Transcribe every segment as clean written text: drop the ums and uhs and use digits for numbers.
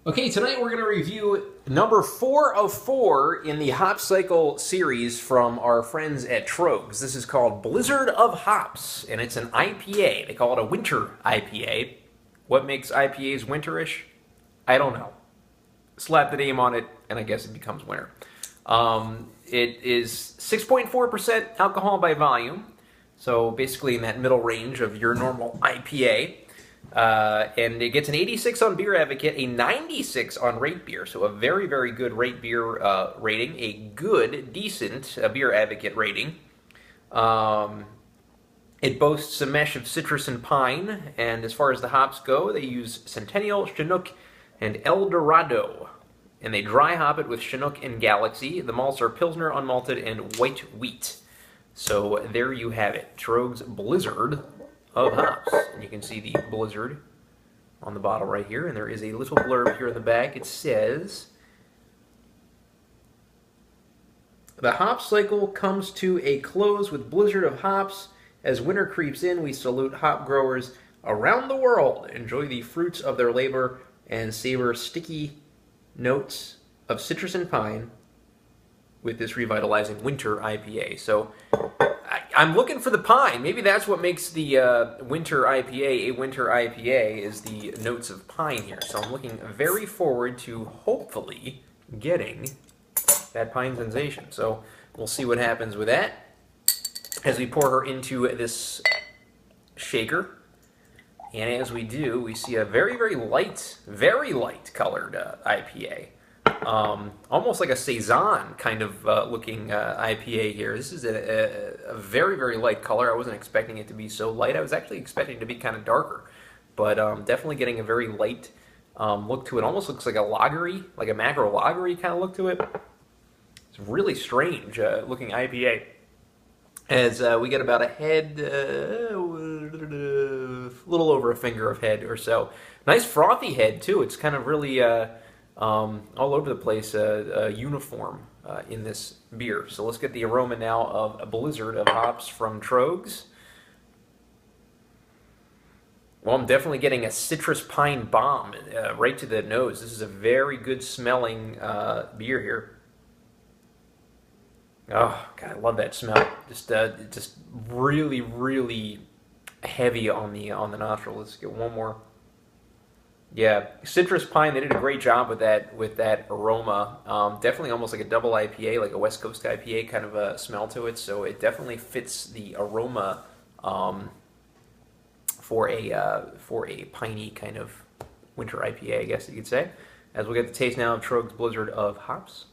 Okay, tonight we're going to review number 4 of 4 in the Hop Cycle series from our friends at Troegs. This is called Blizzard of Hops, and it's an IPA. They call it a winter IPA. What makes IPAs winterish? I don't know. Slap the name on it, and I guess it becomes winter. It is 6.4% alcohol by volume, so basically in that middle range of your normal IPA. And it gets an 86 on Beer Advocate, a 96 on Rate Beer, so a very, very good Rate Beer rating, a good, decent Beer Advocate rating. It boasts a mesh of citrus and pine, and as far as the hops go, they use Centennial, Chinook, and El Dorado. And they dry hop it with Chinook and Galaxy. The malts are Pilsner, unmalted, and white wheat. So there you have it, Troegs Blizzard of Hops. And you can see the Blizzard on the bottle right here, and there is a little blurb here in the back. It says, "The hop cycle comes to a close with Blizzard of Hops. As winter creeps in, we salute hop growers around the world. Enjoy the fruits of their labor and savor sticky notes of citrus and pine with this revitalizing winter IPA." So I'm looking for the pine. Maybe that's what makes the winter IPA a winter IPA, is the notes of pine here. So I'm looking very forward to hopefully getting that pine sensation. So we'll see what happens with that as we pour her into this shaker. And as we do, we see a very, very light colored IPA. Almost like a Saison kind of looking IPA here. This is a very, very light color. I wasn't expecting it to be so light. I was actually expecting it to be kind of darker. But definitely getting a very light look to it. Almost looks like a lagery, like a macro lagery kind of look to it. It's really strange looking IPA. As we get about a head, a little over a finger of head or so. Nice frothy head too. It's kind of really all over the place, uniform in this beer. So let's get the aroma now of a Blizzard of Hops from Troegs. Well, I'm definitely getting a citrus pine bomb right to the nose. This is a very good smelling beer here. Oh God, I love that smell. Just really, really heavy on the nostril. Let's get one more. Yeah, citrus pine. They did a great job with that aroma. Definitely almost like a double IPA, like a West Coast IPA kind of a smell to it. So it definitely fits the aroma for a piney kind of winter IPA, I guess you could say. As we get the taste now of Troegs Blizzard of Hops.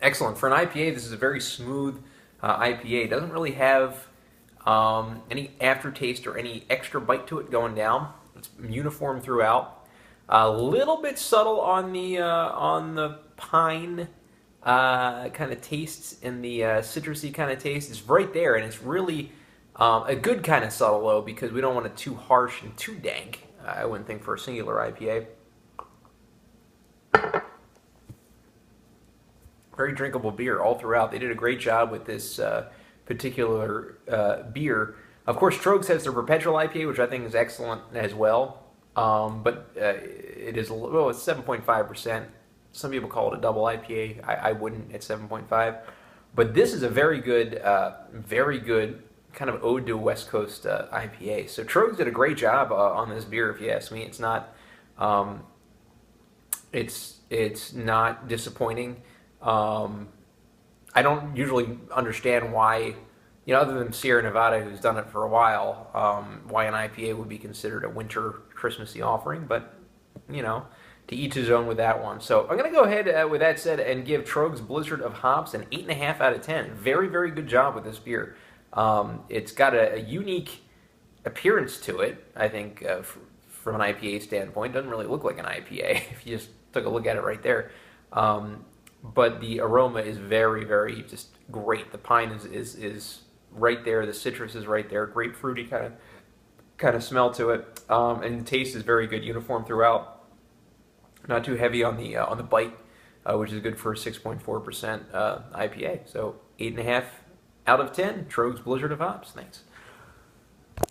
Excellent. For an IPA, this is a very smooth IPA. It doesn't really have any aftertaste or any extra bite to it going down. It's uniform throughout. A little bit subtle on the pine kind of tastes and the citrusy kind of taste. It's right there, and it's really a good kind of subtle though, because we don't want it too harsh and too dank. I wouldn't think for a singular IPA. Very drinkable beer all throughout. They did a great job with this particular beer. Of course, Troegs has their Perpetual IPA, which I think is excellent as well. But it is, well, it's 7.5%. Some people call it a double IPA. I wouldn't at 7.5. But this is a very good kind of ode to a West Coast IPA. So Troegs did a great job on this beer, if you ask me. It's not, it's not disappointing. I don't usually understand why, other than Sierra Nevada, who's done it for a while, why an IPA would be considered a winter Christmassy offering, but, to each his own with that one. So I'm going to go ahead, with that said, and give Troegs Blizzard of Hops an 8.5 out of 10. Very, very good job with this beer. It's got a unique appearance to it, I think, from an IPA standpoint. It doesn't really look like an IPA if you just took a look at it right there. But the aroma is very, very just great. The pine is right there. The citrus is right there. Grapefruity kind of smell to it, and the taste is very good, uniform throughout. Not too heavy on the bite, which is good for a 6.4% IPA. So 8.5 Out of 10, Troegs Blizzard of Hops. Thanks.